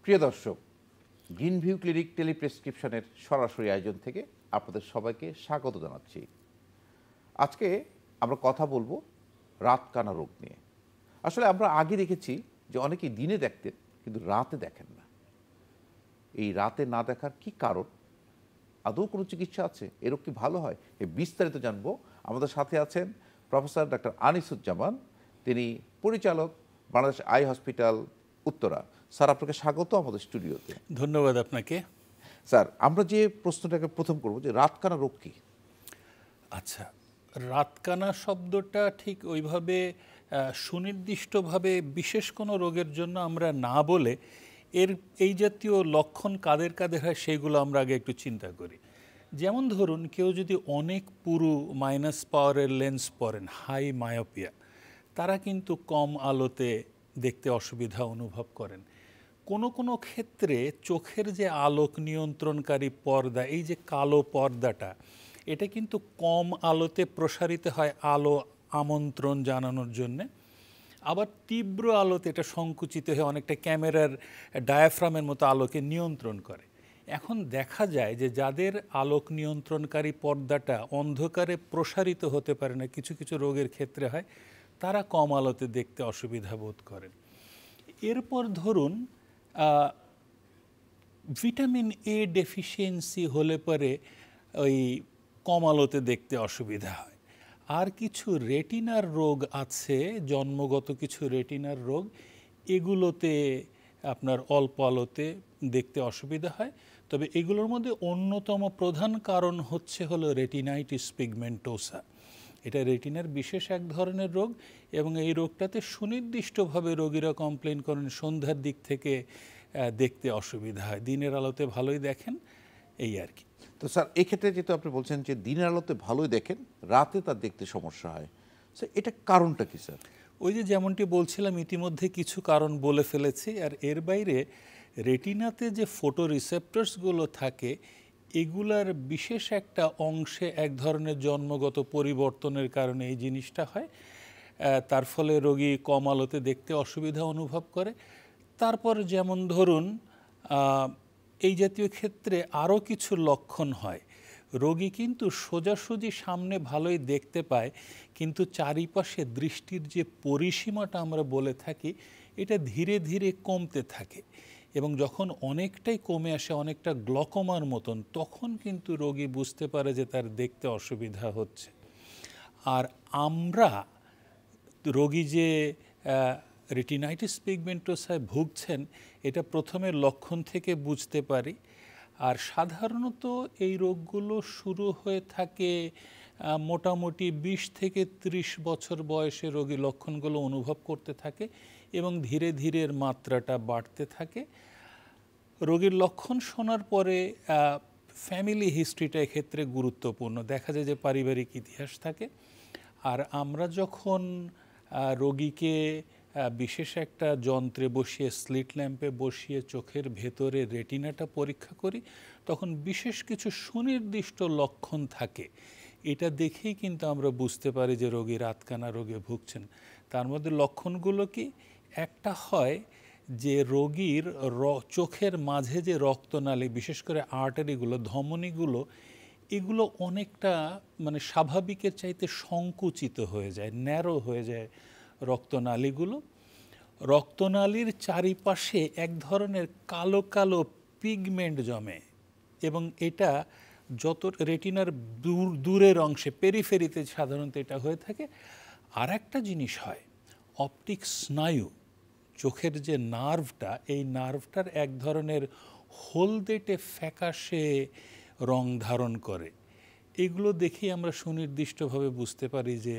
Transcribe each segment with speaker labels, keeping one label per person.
Speaker 1: প্রিয় দর্শক, green view clinic টেলিপ্রেসক্রিপশনের সরাসরি আয়োজন থেকে আপনাদের সবাইকে স্বাগত জানাচ্ছি। আজকে আমরা কথা বলবো রাতকানা রোগ নিয়ে। আসলে আমরা আগে দেখেছি যে অনেকেই দিনে দেখতেন কিন্তু রাতে দেখেন না। এই রাতে না দেখার কি কারণ? আদৌ কোনো চিকিৎসা আছে? এ রোগ কি ভালো হয়? এই বিস্তারিত জানবো। আমাদের সাথে আছেন প্রফেসর ডাক্তার আনিসুজ্জামান, তিনি পরিচালক Bangladesh eye hospital Uttara. Sir, আপনাকে স্বাগত আমাদের স্টুডিওতে।
Speaker 2: ধন্যবাদ আপনাকে।
Speaker 1: স্যার, আমরা যে প্রশ্নটাকে প্রথম করব যে রাতকানা রোগ কি?
Speaker 2: আচ্ছা, রাতকানা শব্দটা ঠিক ওইভাবে সুনির্দিষ্টভাবে বিশেষ কোনো রোগের জন্য আমরা না বলে এই জাতীয় লক্ষণ কাদের কাদের হয় সেইগুলো আমরা আগে একটু চিন্তা করি। যেমন ধরুন, কেউ যদি অনেক পুরু মাইনাস পাওয়ারের লেন্স পরেন, হাই মায়োপিয়া, তারা কিন্তু কম আলোতে দেখতে অসুবিধা অনুভব করেন। কোনো কোনো ক্ষেত্রে চোখের যে আলোক নিয়ন্ত্রণকারী পর্দা, এই যে কালো পর্দাটা, এটা কিন্তু কম আলোতে প্রসারিত হয় আলো আমন্ত্রণ জানানোর জন্যে। আবার তীব্র আলোতে এটা সংকুচিত হয়ে অনেকটা ক্যামেরার ডায়াফ্রামের মতো আলোকে নিয়ন্ত্রণ করে। এখন দেখা যায় যে যাদের আলোক নিয়ন্ত্রণকারী পর্দাটা অন্ধকারে প্রসারিত হতে পারে না, কিছু কিছু রোগের ক্ষেত্রে হয়, তারা কম আলোতে দেখতে অসুবিধা বোধ করেন। এরপর ধরুন, ভিটামিন এ ডেফিসিয়েন্সি হলে পরে ওই কম আলোতে দেখতে অসুবিধা হয়। আর কিছু রেটিনার রোগ আছে, জন্মগত কিছু রেটিনার রোগ, এগুলোতে আপনার অল্প আলোতে দেখতে অসুবিধা হয়। তবে এগুলোর মধ্যে অন্যতম প্রধান কারণ হলো রেটিনাইটিস পিগমেন্টোসা। এটা রেটিনার বিশেষ এক ধরনের রোগ এবং এই রোগটাতে সুনির্দিষ্টভাবে রোগীরা কমপ্লেন করেন সন্ধ্যার দিক থেকে দেখতে অসুবিধা হয়, দিনের আলোতে ভালোই দেখেন, এই আর কি।
Speaker 1: তো স্যার, এক্ষেত্রে যেহেতু আপনি বলছেন যে দিনের আলোতে ভালোই দেখেন, রাতে তার দেখতে সমস্যা হয়, স্যার এটা কারণটা কি? স্যার,
Speaker 2: ওই যে যেমনটি বলছিলাম, ইতিমধ্যে কিছু কারণ বলে ফেলেছি। আর এর বাইরে রেটিনাতে যে ফটো রিসেপ্টরসগুলো থাকে, এগুলার বিশেষ একটা অংশে এক ধরনের জন্মগত পরিবর্তনের কারণে এই জিনিসটা হয়। তার ফলে রোগী কম আলোতে দেখতে অসুবিধা অনুভব করে। তারপর যেমন ধরুন, এই জাতীয় ক্ষেত্রে আরও কিছু লক্ষণ হয়। রোগী কিন্তু সোজাসুজি সামনে ভালোই দেখতে পায়, কিন্তু চারিপাশে দৃষ্টির যে পরিসীমাটা আমরা বলে থাকি, এটা ধীরে ধীরে কমতে থাকে এবং যখন অনেকটাই কমে আসে, অনেকটা গ্লকোমার মতন, তখন কিন্তু রোগী বুঝতে পারে যে তার দেখতে অসুবিধা হচ্ছে। আর আমরা রোগী যে রেটিনাইটিস পিগমেন্টোসায় ভুগছেন, এটা প্রথমে লক্ষণ থেকে বুঝতে পারি। আর সাধারণত এই রোগগুলো শুরু হয়ে থাকে মোটামুটি 20 থেকে 30 বছর বয়সে রোগী লক্ষণগুলো অনুভব করতে থাকে এবং ধীরে ধীরে এর মাত্রাটা বাড়তে থাকে। রোগীর লক্ষণ শোনার পরে ফ্যামিলি হিস্ট্রিটা এক্ষেত্রে গুরুত্বপূর্ণ। দেখা যায় যে পারিবারিক ইতিহাস থাকে। আর আমরা যখন রোগীকে বিশেষ একটা যন্ত্রে বসিয়ে, স্লিট ল্যাম্পে বসিয়ে চোখের ভেতরে রেটিনাটা পরীক্ষা করি, তখন বিশেষ কিছু সুনির্দিষ্ট লক্ষণ থাকে। এটা দেখেই কিন্তু আমরা বুঝতে পারি যে রোগী রাতকানা রোগে ভুগছেন। তার মধ্যে লক্ষণগুলো কি? একটা হয় যে রোগীর চোখের মাঝে যে রক্তনালী, বিশেষ করে আর্টারিগুলো, ধমনীগুলো, এগুলো অনেকটা মানে স্বাভাবিকের চাইতে সংকুচিত হয়ে যায়, ন্যারো হয়ে যায় রক্তনালীগুলো। রক্তনালীর চারিপাশে এক ধরনের কালো কালো পিগমেন্ট জমে এবং এটা যত রেটিনার দূরের অংশে, পেরিফেরিতে সাধারণত এটা হয়ে থাকে। আর একটা জিনিস হয়, অপটিক স্নায়ু, চোখের যে নার্ভটা, এই নার্ভটার এক ধরনের হলদেটে ফ্যাকাশে রং ধারণ করে। এগুলো দেখেই আমরা সুনির্দিষ্টভাবে বুঝতে পারি যে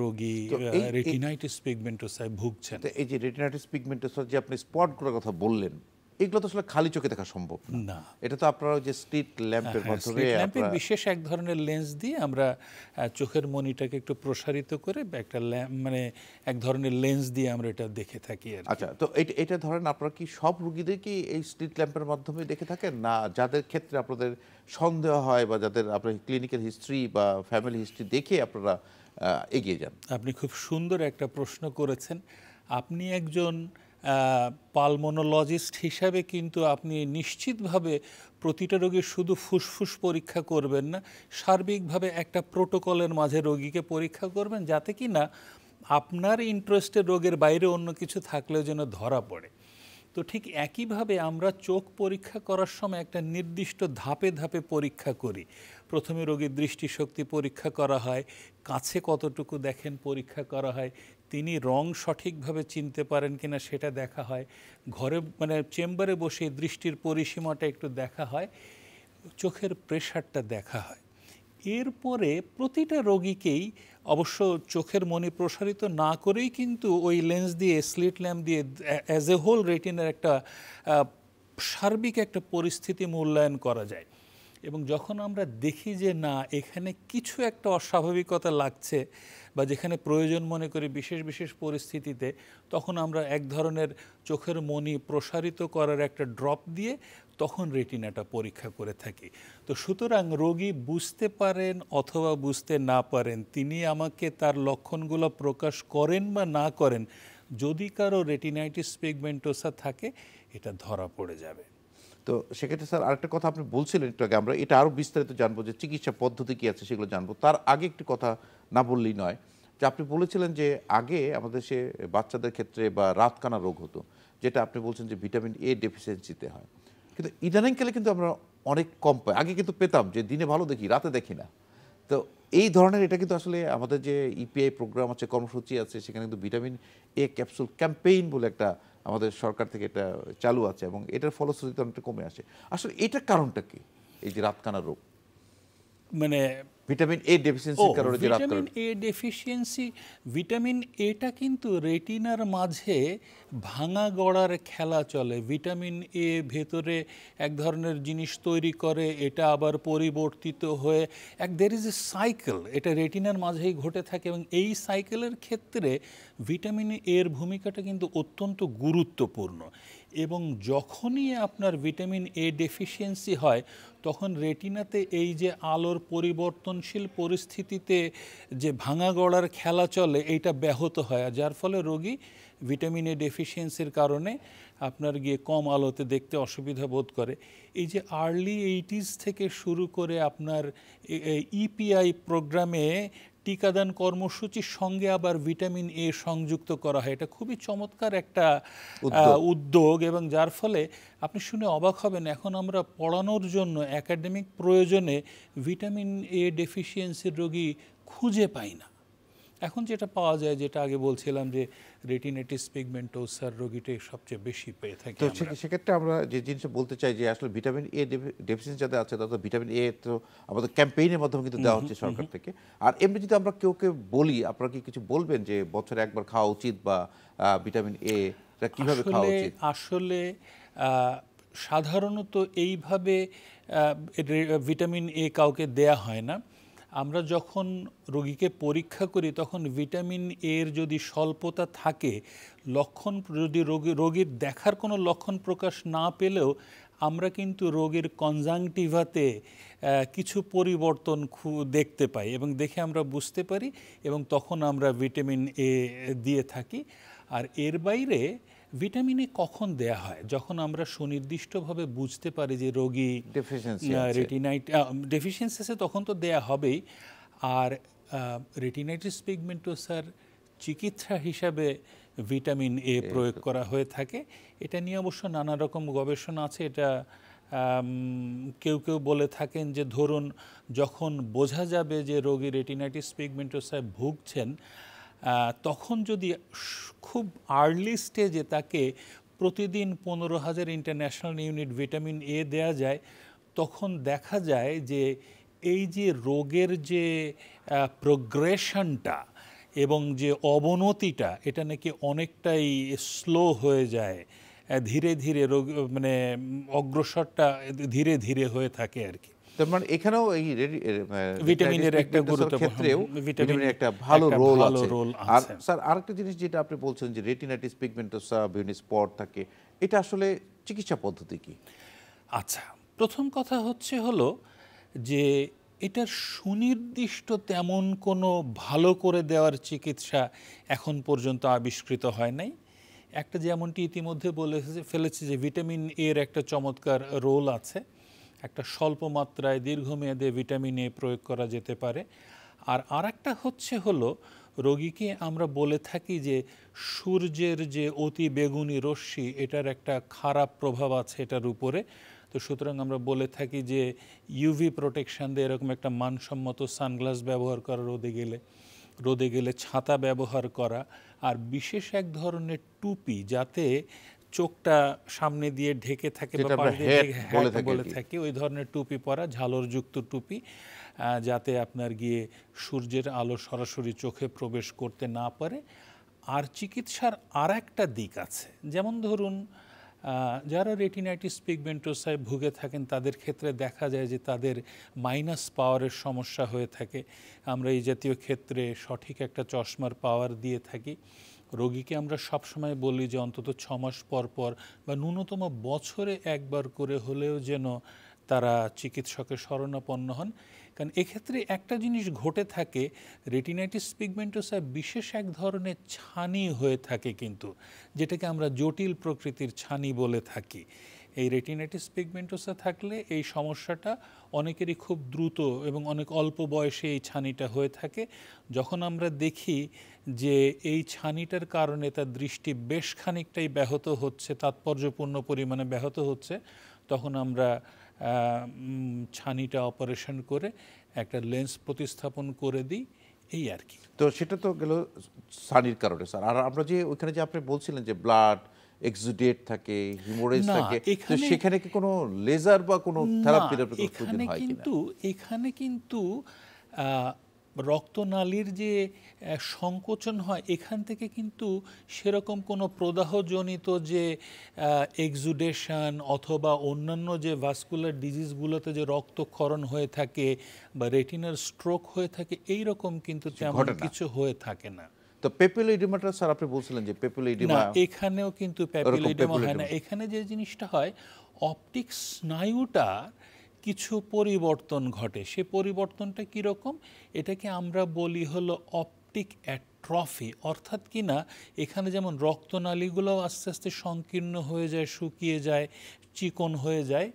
Speaker 2: রোগী রেটিনাইটিস পিগমেন্টোসায় ভুগছেন।
Speaker 1: এই যে রেটিনাইটিস পিগমেন্টোসা যে আপনি স্পটগুলোর কথা বললেন, এগুলো তো আসলে খালি চোখে দেখা সম্ভব না। এটা তো আপনারা যে স্ট্রিট ল্যাম্পের মাধ্যমে,
Speaker 2: ল্যাম্পের বিশেষ এক ধরনের লেন্স দিয়ে আমরা চোখের মনিটাকে একটু প্রসারিত করে একটা মানে এক ধরনের লেন্স দিয়ে আমরা এটা দেখে থাকি।
Speaker 1: আচ্ছা, তো এটা ধরেন আপনারা কি সব রোগীদের কি এই স্ট্রিট ল্যাম্পের মাধ্যমে দেখে থাকেন, না যাদের ক্ষেত্রে আপনাদের সন্দেহ হয় বা যাদের আপনার ক্লিনিক্যাল হিস্ট্রি বা ফ্যামিলি হিস্ট্রি দেখে আপনারা এগিয়ে যান?
Speaker 2: আপনি খুব সুন্দর একটা প্রশ্ন করেছেন। আপনি একজন পালমোনোলজিস্ট হিসাবে কিন্তু আপনি নিশ্চিতভাবে প্রতিটা রোগীর শুধু ফুসফুস পরীক্ষা করবেন না, সার্বিকভাবে একটা প্রোটোকলের মাঝে রোগীকে পরীক্ষা করবেন, যাতে কি না আপনার ইন্টারেস্টের রোগের বাইরে অন্য কিছু থাকলেও যেন ধরা পড়ে। তো ঠিক একইভাবে আমরা চোখ পরীক্ষা করার সময় একটা নির্দিষ্ট ধাপে ধাপে পরীক্ষা করি। প্রথমে রোগীর দৃষ্টিশক্তি পরীক্ষা করা হয়, কাছে কতটুকু দেখেন পরীক্ষা করা হয়, তিনি রং সঠিকভাবে চিনতে পারেন কিনা সেটা দেখা হয়, ঘরে মানে চেম্বারে বসে দৃষ্টির পরিসীমাটা একটু দেখা হয়, চোখের প্রেশারটা দেখা হয়। এরপরে প্রতিটা রোগীকেই অবশ্য চোখের মনি প্রসারিত না করেই কিন্তু ওই লেন্স দিয়ে, স্লিট ল্যাম্প দিয়ে অ্যাজ এ হোল রেটিনার একটা সার্বিক একটা পরিস্থিতি মূল্যায়ন করা যায়। এবং যখন আমরা দেখি যে না এখানে কিছু একটা অস্বাভাবিকতা লাগছে বা যেখানে প্রয়োজন মনে করি বিশেষ বিশেষ পরিস্থিতিতে, তখন আমরা এক ধরনের চোখের মনি প্রসারিত করার একটা ড্রপ দিয়ে তখন রেটিনাটা পরীক্ষা করে থাকি। তো সুতরাং রোগী বুঝতে পারেন অথবা বুঝতে না পারেন, তিনি আমাকে তার লক্ষণগুলো প্রকাশ করেন বা না করেন, যদি কারো রেটিনাইটিস পিগমেন্টোসা থাকে এটা ধরা পড়ে যাবে।
Speaker 1: তো সেক্ষেত্রে স্যার আরেকটা কথা আপনি বলছিলেন একটু আগে, আমরা এটা আরও বিস্তারিত জানবো যে চিকিৎসা পদ্ধতি কী আছে সেগুলো জানবো। তার আগে একটি কথা না বললেই নয়, যে আপনি বলেছিলেন যে আগে আমাদের সে বাচ্চাদের ক্ষেত্রে বা রাতকানা রোগ হতো, যেটা আপনি বলছেন যে ভিটামিন এ ডেফিসিয়েন্সিতে হয়, কিন্তু ইদানিংকালে কিন্তু আমরা অনেক কম পাই। আগে কিন্তু পেতাম যে দিনে ভালো দেখি, রাতে দেখি না। তো এই ধরনের এটা কিন্তু আসলে আমাদের যে ইপিআই প্রোগ্রাম আছে, কর্মসূচি আছে, সেখানে কিন্তু ভিটামিন এ ক্যাপসুল ক্যাম্পেইন বলে একটা আমাদের সরকার থেকে এটা চালু আছে এবং এটার ফলশ্রুতিতে অনেকটা কমে আসে। আসলে এটার কারণটা কি, এই যে রাতকানা রোগ?
Speaker 2: মানে
Speaker 1: ভিটামিন এ ডেফিসিয়েন্সির কারণে যে রাতকানা
Speaker 2: ভিটামিন এ ডেফিসিয়েন্সি, ভিটামিন এটা কিন্তু রেটিনার মাঝে ভাঙা গড়ার খেলা চলে। ভিটামিন এ ভেতরে এক ধরনের জিনিস তৈরি করে, এটা আবার পরিবর্তিত হয়ে দের ইজ এ সাইকেল, এটা রেটিনার মাঝেই ঘটে থাকে এবং এই সাইকেলের ক্ষেত্রে ভিটামিন এর ভূমিকাটা কিন্তু অত্যন্ত গুরুত্বপূর্ণ। এবং যখনই আপনার ভিটামিন এ ডেফিসিয়েন্সি হয় তখন রেটিনাতে এই যে আলোর পরিবর্তনশীল পরিস্থিতিতে যে ভাঙা গড়ার খেলা চলে এইটা ব্যাহত হয়, যার ফলে রোগী ভিটামিন এ ডেফিসিয়েন্সির কারণে আপনার গিয়ে কম আলোতে দেখতে অসুবিধা বোধ করে। এই যে আর্লি 80s থেকে শুরু করে আপনার ইপিআই প্রোগ্রামে টিকাদান কর্মসূচির সঙ্গে আবার ভিটামিন এ সংযুক্ত করা হয়, এটা খুবই চমৎকার একটা উদ্যোগ এবং যার ফলে আপনি শুনে অবাক হবেন এখন আমরা পড়ানোর জন্য একাডেমিক প্রয়োজনে ভিটামিন এ ডেফিসিয়েন্সির রোগী খুঁজে পাই না। এখন যেটা পাওয়া যায়, যেটা আগে বলছিলাম যে রেটিনাইটিস পিগমেন্টোসার রোগীটাই সবচেয়ে বেশি পেয়ে থাকি।
Speaker 1: তো সেক্ষেত্রে আমরা যে জিনিসটা বলতে চাই যে আসলে ভিটামিন এ ডেফিসিয়েন্সি যাদের আছে তাদের ভিটামিন এ তো আমাদের ক্যাম্পেইনের মাধ্যমে কিন্তু দেওয়া হচ্ছে সরকার থেকে। আর এমনি যদি আমরা কেউ বলি, আপনারা কি কিছু বলবেন যে বছরে একবার খাওয়া উচিত বা ভিটামিন এ কিভাবে খাওয়া উচিত?
Speaker 2: আসলে সাধারণত এইভাবে ভিটামিন এ কাউকে দেয়া হয় না। আমরা যখন রোগীকে পরীক্ষা করি তখন ভিটামিন এর যদি স্বল্পতা থাকে, লক্ষণ যদি রোগীর দেখার কোনো লক্ষণ প্রকাশ না পেলেও আমরা কিন্তু রোগীর কনজাংটিভাতে কিছু পরিবর্তন দেখতে পাই এবং দেখে আমরা বুঝতে পারি এবং তখন আমরা ভিটামিন এ দিয়ে থাকি। আর এর বাইরে ভিটামিন এ কখন দেয়া হয়? যখন আমরা সুনির্দিষ্টভাবে বুঝতে পারি যে রোগী ডেফিসিয়েন্সি আছে তখন তো দেয়া হবেই। আর রেটিনাইটিস পিগমেন্টোসার চিকিৎসা হিসাবে ভিটামিন এ প্রয়োগ করা হয়ে থাকে। এটা নিয়ে অবশ্য নানা রকম গবেষণা আছে। এটা কেউ বলে থাকেন যে ধরুন যখন বোঝা যাবে যে রোগী রেটিনাইটিস পিগমেন্টোসায় ভুগছেন, তখন যদি খুব আর্লি স্টেজে তাকে প্রতিদিন 15,000 ইন্টারন্যাশনাল ইউনিট ভিটামিন এ দেয়া যায়, তখন দেখা যায় যে এই যে রোগের যে প্রোগ্রেশনটা এবং যে অবনতিটা এটা নাকি অনেকটাই স্লো হয়ে যায়, ধীরে ধীরে রোগ মানে অগ্রসরটা ধীরে ধীরে হয়ে থাকে আর কি।
Speaker 1: তার মানে এখানেও এই
Speaker 2: ভিটামিনের একটা গুরুত্বপূর্ণ
Speaker 1: ক্ষেত্রেও ভিটামিনের একটা ভালো রোল আছে। আর স্যার আরেকটা জিনিস যেটা আপনি বলছেন যে রেটিনাইটিস পিগমেন্টোসা বিভিন্ন স্পট থাকে, এটা আসলে চিকিৎসা পদ্ধতি কি?
Speaker 2: আচ্ছা, প্রথম কথা হলো যে এটার সুনির্দিষ্ট তেমন কোনো ভালো করে দেওয়ার চিকিৎসা এখন পর্যন্ত আবিষ্কৃত হয় নাই একটা যেমনটি ইতিমধ্যে বলে ফেলেছি যে ভিটামিন এর একটা চমৎকার রোল আছে, একটা স্বল্প মাত্রায় দীর্ঘমেয়াদে ভিটামিন এ প্রয়োগ করা যেতে পারে। আর আরেকটা হলো রোগীকে আমরা বলে থাকি যে সূর্যের যে অতি বেগুনি রশ্মি এটার একটা খারাপ প্রভাব আছে এটার উপরে। তো সুতরাং আমরা বলে থাকি যে ইউভি প্রোটেকশন দিয়ে এরকম একটা মানসম্মত সানগ্লাস ব্যবহার করা, রোদে গেলে ছাতা ব্যবহার করা, আর বিশেষ এক ধরনের টুপি যাতে চোখটা সামনে দিয়ে ঢেকে থাকে বা পাশ দিয়ে হ্যাট বলে থাকি, ওই ধরনের টুপি পরা, ঝালরযুক্ত টুপি, যাতে আপনার গিয়ে সূর্যের আলো সরাসরি চোখে প্রবেশ করতে না পারে। আর চিকিৎসার আর একটা দিক আছে, যেমন ধরুন যারা রেটিনাইটিস পিগমেন্টোসায় ভুগে থাকেন তাদের ক্ষেত্রে দেখা যায় যে তাদের মাইনাস পাওয়ারের সমস্যা হয়ে থাকে। আমরা এই জাতীয় ক্ষেত্রে সঠিক একটা চশমার পাওয়ার দিয়ে থাকি। রোগীকে আমরা সবসময় বলি যে অন্তত 6 মাস পর পর বা ন্যূনতম বছরে একবার করে হলেও যেন তারা চিকিৎসকের শরণাপন্ন হন। কারণ এক্ষেত্রে একটা জিনিস ঘটে থাকে, রেটিনাইটিস পিগমেন্টোসা বিশেষ এক ধরনের ছানি হয়ে থাকে কিন্তু, যেটাকে আমরা জটিল প্রকৃতির ছানি বলে থাকি। এই রেটিনাইটিস পিগমেন্টোসা থাকলে এই সমস্যাটা অনেকেরই খুব দ্রুত এবং অনেক অল্প বয়সে এই ছানিটা হয়ে থাকে। যখন আমরা দেখি যে এই ছানিটার কারণে তার দৃষ্টি বেশ খানিকটাই ব্যাহত হচ্ছে, তাৎপর্যপূর্ণ পরিমাণে ব্যাহত হচ্ছে, তখন আমরা ছানিটা অপারেশন করে একটা লেন্স প্রতিস্থাপন করে দিই, এই আর কি।
Speaker 1: তো সেটা তো গেল ছানির কারণে স্যার। আর আমরা যে ওইখানে যে আপনি বলছিলেন যে ব্লাড এক্সুডেট থাকে, হিমোরেজ থাকে, তো সেখানে কি কোনো লেজার বা কোনো থেরাপির প্রয়োজন হয় কিনা?
Speaker 2: এখানে কিন্তু রক্তনালীর যে সংকোচন হয় এখান থেকে কিন্তু সেরকম কোনো প্রদাহজনিত যে এক্সুডেশন অথবা অন্যান্য যে ভাস্কুলার ডিজিজগুলোতে যে রক্তক্ষরণ হয়ে থাকে বা রেটিনার স্ট্রোক হয়ে থাকে, এই রকম কিন্তু তেমন কিছু হয়ে থাকে না।
Speaker 1: তো পেপিলোইডেমাটা স্যার আপনি বলছিলেন যে পেপিলোইডেমা,
Speaker 2: এখানেও কিন্তু পেপিলোইডেমা হয় না। এখানে যে জিনিসটা হয়, অপটিক স্নায়ুটা কিছু পরিবর্তন ঘটে। সে পরিবর্তনটা কীরকম, এটাকে আমরা বলি হলো অপটিক অ্যাট্রফি। অর্থাৎ কি না, এখানে যেমন রক্তনালীগুলোও আস্তে আস্তে সংকীর্ণ হয়ে যায়, শুকিয়ে যায়, চিকন হয়ে যায়,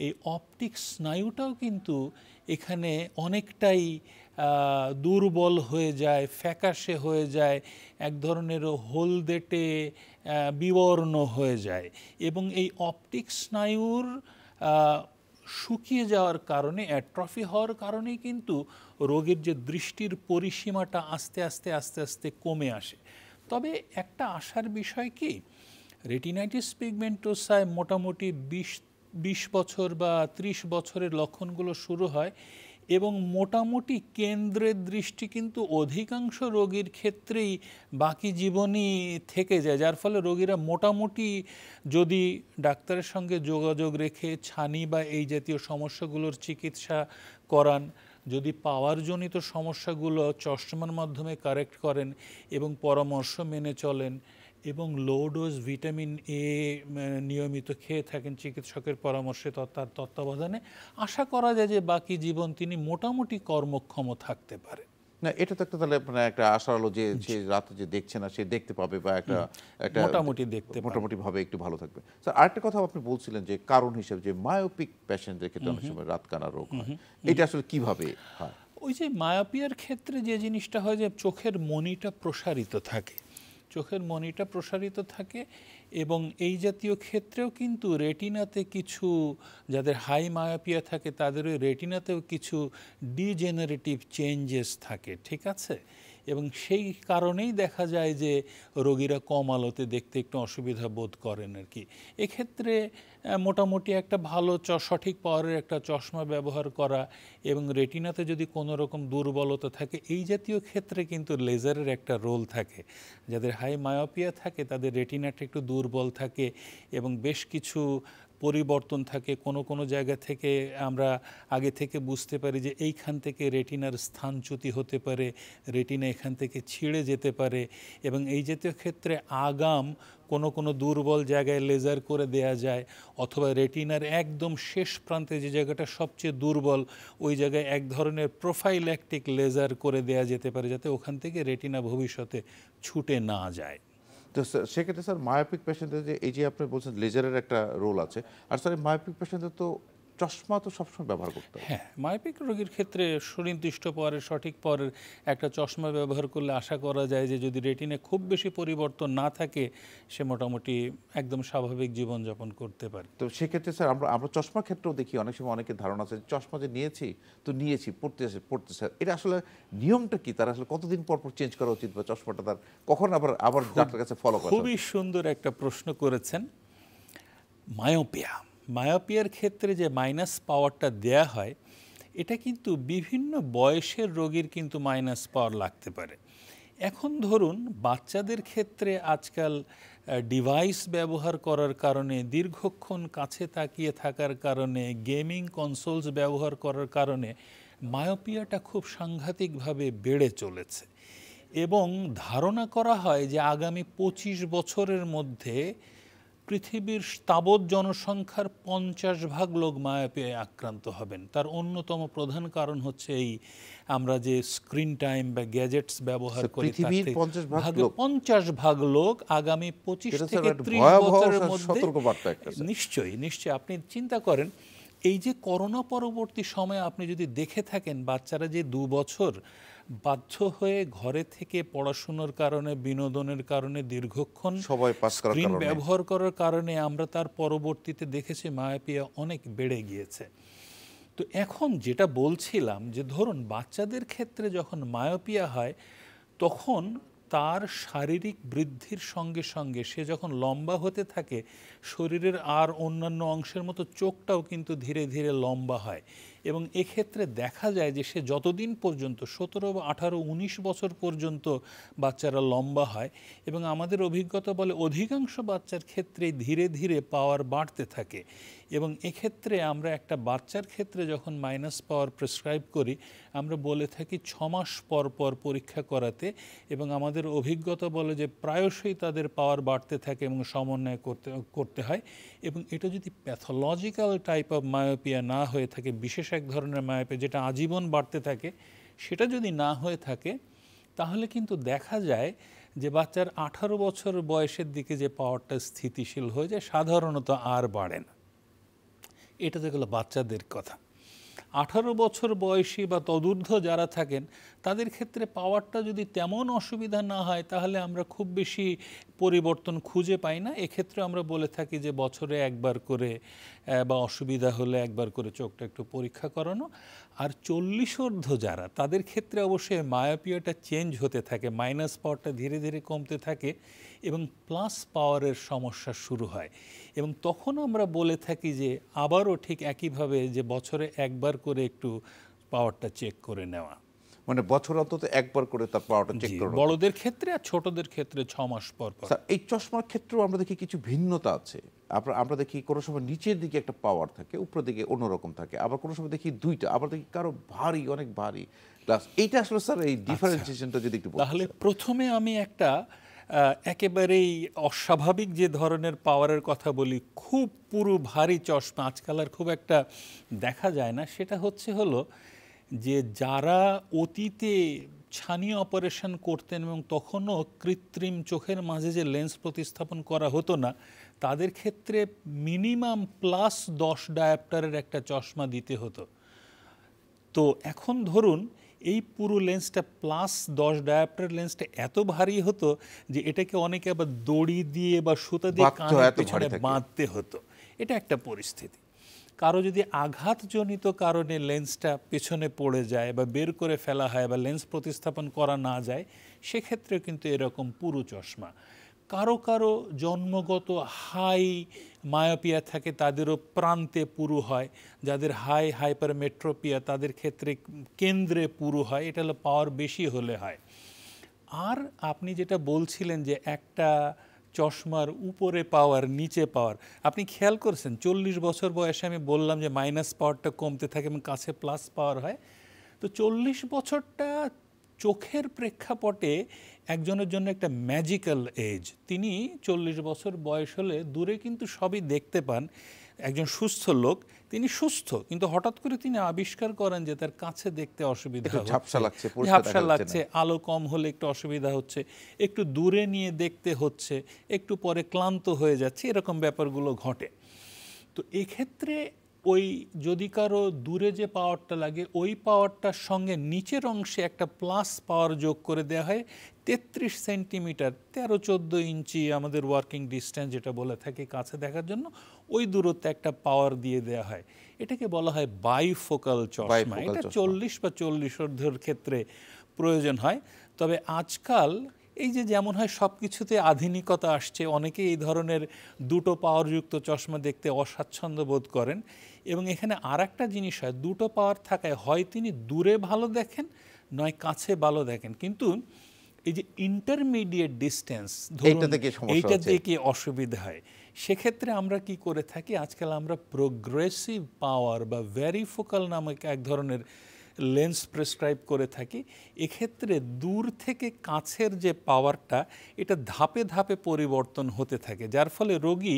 Speaker 2: এই অপটিক স্নায়ুটাও কিন্তু এখানে অনেকটাই দুর্বল হয়ে যায়, ফ্যাকাশে হয়ে যায়, এক ধরনের হলদেটে বিবর্ণ হয়ে যায়। এবং এই অপটিক স্নায়ুর শুকিয়ে যাওয়ার কারণে, অ্যাট্রফি হওয়ার কারণেই কিন্তু রোগীর যে দৃষ্টির পরিসীমাটা আস্তে আস্তে আস্তে আস্তে কমে আসে। তবে একটা আশার বিষয় কি, রেটিনাইটিস পিগমেন্টোসায় মোটামুটি 20 বছর বা 30 বছরের লক্ষণগুলো শুরু হয় এবং মোটামুটি কেন্দ্রের দৃষ্টি কিন্তু অধিকাংশ রোগীর ক্ষেত্রেই বাকি জীবনই থেকে যায়, যার ফলে রোগীরা মোটামুটি যদি ডাক্তারের সঙ্গে যোগাযোগ রেখে ছানি বা এই জাতীয় সমস্যাগুলোর চিকিৎসা করান, যদি পাওয়ারজনিত সমস্যাগুলো চশমার মাধ্যমে কারেক্ট করেন এবং পরামর্শ মেনে চলেন এবং লো ডোজ ভিটামিন এ নিয়মিত খেয়ে থাকেন চিকিৎসকের পরামর্শে, তার তত্ত্বাবধানে, আশা করা যায় যে বাকি জীবন তিনি মোটামুটি কর্মক্ষম থাকতে পারে।
Speaker 1: না, এটা তো একটা তাহলে মানে একটা আশা হলো যে সে রাতে যে দেখছে না সে দেখতে পাবে বা একটা মোটামুটি ভাবে একটু ভালো থাকবে। স্যার আরেকটা কথা আপনি বলছিলেন যে কারণ হিসেবে যে মায়োপিক পেশেন্টদের ক্ষেত্রে অনেক সময় রাতকানা রোগ হয়, এটা আসলে কিভাবে হয়?
Speaker 2: ওই যে মায়োপিয়ার ক্ষেত্রে যে জিনিসটা হয় যে চোখের মণিটা প্রসারিত থাকে, চোখের মণিটা প্রসারিত থাকে এবং এই জাতীয় ক্ষেত্রেও কিন্তু রেটিনাতে কিছু, যাদের হাই মায়োপিয়া থাকে তাদের ওই রেটিনাতেও কিছু ডিজেনারেটিভ চেঞ্জেস থাকে, ঠিক আছে? এবং সেই কারণেই দেখা যায় যে রোগীরা কম আলোতে দেখতে একটু অসুবিধা বোধ করেন আর কি। এক্ষেত্রে মোটামুটি একটা ভালো সঠিক পাওয়ারের একটা চশমা ব্যবহার করা এবং রেটিনাতে যদি কোনো রকম দুর্বলতা থাকে, এই জাতীয় ক্ষেত্রে কিন্তু লেজারের একটা রোল থাকে। যাদের হাই মায়োপিয়া থাকে তাদের রেটিনাটা একটু দুর্বল থাকে এবং বেশ কিছু পরিবর্তন থাকে, কোনো জায়গা থেকে আমরা আগে থেকে বুঝতে পারি যে এইখান থেকে রেটিনার স্থানচ্যুতি হতে পারে, রেটিনা এখান থেকে ছিঁড়ে যেতে পারে এবং এই জাতীয় ক্ষেত্রে আগাম কোনো দুর্বল জায়গায় লেজার করে দেয়া যায়, অথবা রেটিনার একদম শেষ প্রান্তে যে জায়গাটা সবচেয়ে দুর্বল ওই জায়গায় এক ধরনের প্রোফাইল্যাকটিক লেজার করে দেয়া যেতে পারে, যাতে ওখান থেকে রেটিনা ভবিষ্যতে ছুটে না যায়।
Speaker 1: তো তো সেক্ষেত্রে স্যার মায়োপিক পেশেন্টের যে এই যে আপনি বলছেন লেজারের একটা রোল আছে, আর স্যার মায়োপিক পেশেন্টের তো চশমা তো সবসময় ব্যবহার করতে হবে।
Speaker 2: হ্যাঁ, মায়োপিক রোগীর ক্ষেত্রে সুনির্দিষ্ট পাওয়ারের সঠিক পাওয়ারের একটা চশমা ব্যবহার করলে আশা করা যায় যে যদি রেটিনে খুব বেশি পরিবর্তন না থাকে সে মোটামুটি একদম স্বাভাবিক জীবনযাপন করতে পারে।
Speaker 1: তো সেক্ষেত্রে স্যার আমরা আমরা চশমার ক্ষেত্রেও দেখি অনেক সময় অনেকের ধারণা আছে যে চশমা যে নিয়েছি পড়তেছে, এটা আসলে নিয়মটা কি? তার আসলে কতদিন পর পর চেঞ্জ করা উচিত, বা চশমাটা তার কখন আবার আবার ডাক্তারের কাছে ফলো করা?
Speaker 2: খুবই সুন্দর একটা প্রশ্ন করেছেন। মায়োপিয়ার ক্ষেত্রে যে মাইনাস পাওয়ারটা দেয়া হয় এটা কিন্তু বিভিন্ন বয়সের রোগীর কিন্তু মাইনাস পাওয়ার লাগতে পারে। এখন ধরুন বাচ্চাদের ক্ষেত্রে আজকাল ডিভাইস ব্যবহার করার কারণে, দীর্ঘক্ষণ কাছে তাকিয়ে থাকার কারণে, গেমিং কনসোলস ব্যবহার করার কারণে মায়োপিয়াটা খুব সাংঘাতিকভাবে বেড়ে চলেছে এবং ধারণা করা হয় যে আগামী 25 বছরের মধ্যে পৃথিবীর স্থাবর জনসংখ্যার 50% লোক মায়োপিয়ায় আক্রান্ত হবেন। তার অন্যতম প্রধান কারণ হচ্ছে এই আমরা যে স্ক্রিন টাইম বা গ্যাজেটস ব্যবহার করি,
Speaker 1: পৃথিবীর
Speaker 2: 50% লোক আগামী 25 থেকে 30 বছরের মধ্যে। নিশ্চয়ই আপনি চিন্তা করেন এই যে করোনা পরবর্তী সময়ে আপনি যদি দেখে থাকেন বাচ্চারা যে 2 বছর বাধ্য হয়ে ঘরে থেকে পড়াশোনার কারণে, বিনোদনের কারণে দীর্ঘক্ষণ স্ক্রিন ব্যবহার করার কারণে আমরা তার পরবর্তীতে দেখেছি মায়োপিয়া অনেক বেড়ে গিয়েছে। তো এখন যেটা বলছিলাম যে ধরুন বাচ্চাদের ক্ষেত্রে যখন মায়োপিয়া হয় তখন তার শারীরিক বৃদ্ধির সঙ্গে সঙ্গে সে যখন লম্বা হতে থাকে শরীরের আর অন্যান্য অংশের মতো চোখটাও কিন্তু ধীরে ধীরে লম্বা হয় এবং এক্ষেত্রে দেখা যায় যে সে যতদিন পর্যন্ত 17 বা 18, 19 বছর পর্যন্ত বাচ্চারা লম্বা হয় এবং আমাদের অভিজ্ঞতা বলে অধিকাংশ বাচ্চার ক্ষেত্রেই ধীরে ধীরে পাওয়ার বাড়তে থাকে এবং এক্ষেত্রে আমরা একটা বাচ্চার ক্ষেত্রে যখন মাইনাস পাওয়ার প্রেসক্রাইব করি আমরা বলে থাকি 6 মাস পর পর পরীক্ষা করাতে এবং আমাদের অভিজ্ঞতা বলে যে প্রায়শই তাদের পাওয়ার বাড়তে থাকে এবং সমন্বয় করতে হয় এবং এটা যদি প্যাথোলজিক্যাল টাইপ অফ মায়োপিয়া না হয়ে থাকে, বিশেষ এক ধরনের মায়োপিয়া যেটা আজীবন বাড়তে থাকে, সেটা যদি না হয়ে থাকে তাহলে কিন্তু দেখা যায় যে বাচ্চার 18 বছর বয়সের দিকে যে পাওয়ারটা স্থিতিশীল হয়ে যায় সাধারণত আর বাড়ে না। এটা তো গেল বাচ্চাদের কথা। 18 বছর বয়সী বা তদূর্ধ্ব যারা থাকেন তাদের ক্ষেত্রে পাওয়ারটা যদি তেমন অসুবিধা না হয় তাহলে আমরা খুব বেশি পরিবর্তন খুঁজে পাই না। এক্ষেত্রে আমরা বলে থাকি যে বছরে একবার করে বা অসুবিধা হলে একবার করে চোখটা একটু পরীক্ষা করানো। আর 40 ঊর্ধ্ব যারা তাদের ক্ষেত্রে অবশ্যই মায়োপিয়াটা চেঞ্জ হতে থাকে, মাইনাস পাওয়ারটা ধীরে ধীরে কমতে থাকে এবং প্লাস পাওয়ারের সমস্যা শুরু হয় এবং তখন আমরা বলে থাকি যে আবারও ঠিক একইভাবে যে বছরে একবার করে একটু পাওয়ারটা চেক করে নেওয়া,
Speaker 1: মানে বছর অন্তত একবার করে তার পাওয়ারটা চেক করা,
Speaker 2: বড়দের ক্ষেত্রে আর ছোটদের ক্ষেত্রে 6 মাস পর পর।
Speaker 1: এই চশমার ক্ষেত্রেও আমরা দেখি কিছু ভিন্নতা আছে। আমরা দেখি কোনো সময় নিচের দিকে একটা পাওয়ার থাকে, উপরের দিকে অন্যরকম থাকে, আবার কোনো সময় দেখি দুইটা, আবার দেখি কারো ভারী, অনেক ভারী গ্লাস। এইটা আসলে স্যার এই ডিফারেন্সিয়েশনটা যদি একটু বলেন।
Speaker 2: তাহলে প্রথমে আমি একটা একেবারেই অস্বাভাবিক যে ধরনের পাওয়ারের কথা বলি, খুব পুরো ভারী চশমা আজকাল আর খুব একটা দেখা যায় না। সেটা হলো যে যারা অতীতে ছানি অপারেশন করতেন এবং তখনও কৃত্রিম চোখের মাঝে যে লেন্স প্রতিস্থাপন করা হতো না তাদের ক্ষেত্রে মিনিমাম +10 ডায়াপ্টারের একটা চশমা দিতে হতো। তো এখন ধরুন এই পুরো লেন্সটা +10 ডায়াপ্টার লেন্সটা এত ভারী হতো যে এটাকে অনেকে আবার দড়ি দিয়ে বা সুতা দিয়ে কানের পেছনে বাঁধতে হতো। এটা একটা পরিস্থিতি। কারো যদি আঘাতজনিত কারণে লেন্সটা পেছনে পড়ে যায় বা বের করে ফেলা হয় বা লেন্স প্রতিস্থাপন করা না যায় সেক্ষেত্রে কিন্তু এরকম পুরু চশমা। কারো কারো জন্মগত হাই মায়োপিয়া থাকে তাদেরও প্রান্তে পুরু হয়, যাদের হাইপারমেট্রোপিয়া তাদের ক্ষেত্রে কেন্দ্রে পুরু হয়, এটা হলো পাওয়ার বেশি হলে হয়। আর আপনি যেটা বলছিলেন যে একটা চশমার উপরে পাওয়ার নিচে পাওয়ার, আপনি খেয়াল করছেন 40 বছর বয়সে আমি বললাম যে মাইনাস পাওয়ারটা কমতে থাকে এবং কাছে প্লাস পাওয়ার হয়। তো 40 বছরটা চোখের প্রেক্ষাপটে একজনের জন্য একটা ম্যাজিক্যাল এজ। তিনি 40 বছর বয়স হলে দূরে কিন্তু সবই দেখতে পান, একজন সুস্থ লোক, তিনি সুস্থ কিন্তু হঠাৎ করে তিনি আবিষ্কার করেন যে তার কাছে দেখতে অসুবিধা
Speaker 1: একটু
Speaker 2: হচ্ছে,
Speaker 1: ঝাপসা লাগছে, পরিষ্কার
Speaker 2: ঝাপসা
Speaker 1: দেখা যাচ্ছে
Speaker 2: লাগছে,
Speaker 1: না।
Speaker 2: আলো কম হলে একটু অসুবিধা হচ্ছে, একটু দূরে নিয়ে দেখতে হচ্ছে, একটু পরে ক্লান্ত হয়ে যাচ্ছে, এরকম ব্যাপারগুলো ঘটে। তো এক্ষেত্রে ওই যদি কারো দূরে যে পাওয়ারটা লাগে ওই পাওয়ারটার সঙ্গে নিচের অংশে একটা প্লাস পাওয়ার যোগ করে দেওয়া হয় 33 সেন্টিমিটার, 13-14 ইঞ্চি আমাদের ওয়ার্কিং ডিস্টেন্স যেটা বলে থাকি কাছে দেখার জন্য, ওই দূরত্বে একটা পাওয়ার দিয়ে দেওয়া হয়। এটাকে বলা হয় বাইফোকাল চশমা।
Speaker 1: Bifocal
Speaker 2: এটা
Speaker 1: চশমা।
Speaker 2: 40 বা 40 ক্ষেত্রে প্রয়োজন হয়। তবে আজকাল এই যে যেমন হয় সব কিছুতে আধুনিকতা আসছে, অনেকে এই ধরনের দুটো পাওয়ারযুক্ত চশমা দেখতে অস্বাচ্ছন্দ্য বোধ করেন। এবং এখানে আর একটা জিনিস হয়, দুটো পাওয়ার থাকায় হয় তিনি দূরে ভালো দেখেন, নয় কাছে ভালো দেখেন, কিন্তু এই যে ইন্টারমিডিয়েট ডিস্টেন্স ধরুন
Speaker 1: এইটাতে কি সমস্যা
Speaker 2: এইটা
Speaker 1: হচ্ছে?
Speaker 2: দিয়ে কি অসুবিধা হয়, সেক্ষেত্রে আমরা কি করে থাকি, আজকাল আমরা প্রোগ্রেসিভ পাওয়ার বা ভ্যারিফোকাল নামক এক ধরনের লেন্স প্রেসক্রাইব করে থাকি। এক্ষেত্রে দূর থেকে কাছের যে পাওয়ারটা এটা ধাপে ধাপে পরিবর্তন হতে থাকে, যার ফলে রোগী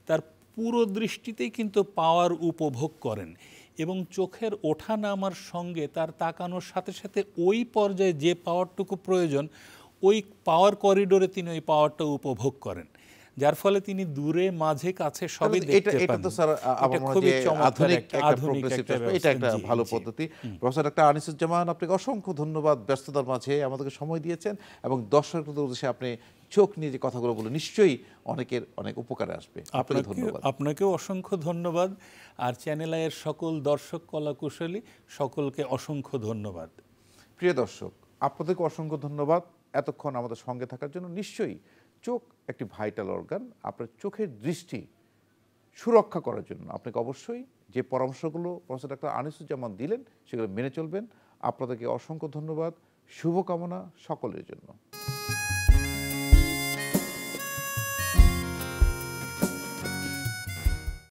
Speaker 2: তার পুরো দৃষ্টিতেই কিন্তু পাওয়ার উপভোগ করেন এবং চোখের ওঠা নামার সঙ্গে তার তাকানোর সাথে সাথে ওই পর্যায়ে যে পাওয়ারটুকু প্রয়োজন ওই পাওয়ার করিডোরে তিনি ওই পাওয়ারটা উপভোগ করেন, যার ফলে তিনি দূরে মাঝে কাছে সবই
Speaker 1: এটা
Speaker 2: দেখতে
Speaker 1: এটা
Speaker 2: পান।
Speaker 1: তো স্যার আমার
Speaker 2: এটা
Speaker 1: মনে হয়
Speaker 2: খুবই
Speaker 1: যে
Speaker 2: চমৎকার
Speaker 1: আধুনিক
Speaker 2: একটা
Speaker 1: একটা
Speaker 2: আধুনিক
Speaker 1: প্রোগ্রেসিভ
Speaker 2: একটা
Speaker 1: চশমা, এটা একটা
Speaker 2: ব্যবস্থা। জি,
Speaker 1: ভালো
Speaker 2: জি।
Speaker 1: পদ্ধতি। প্রফেসর ডক্টর আনিসুজ্জামান, আপনাকে অসংখ্য ধন্যবাদ ব্যস্ততার মাঝে আমাদেরকে সময় দিয়েছেন এবং দর্শকদের উদ্দেশ্যে আপনি চোখ নিয়ে যে কথাগুলো বলে নিশ্চয়ই অনেকের অনেক উপকারে আসবে। আপনাকে ধন্যবাদ।
Speaker 2: আপনাকেও অসংখ্য ধন্যবাদ। আর চ্যানেল আইয়ের সকল দর্শক কলাকুশলী সকলকে অসংখ্য ধন্যবাদ।
Speaker 1: প্রিয় দর্শক, আপনাদেরকে অসংখ্য ধন্যবাদ এতক্ষণ আমাদের সঙ্গে থাকার জন্য। নিশ্চয়ই চোখ একটি ভাইটাল অর্গান। আপনার চোখের দৃষ্টি সুরক্ষা করার জন্য আপনাকে অবশ্যই যে পরামর্শগুলো প্রফেসর ডক্টর আনিসুজ্জামান দিলেন সেগুলো মেনে চলবেন। আপনাদেরকে অসংখ্য ধন্যবাদ। শুভকামনা সকলের জন্য।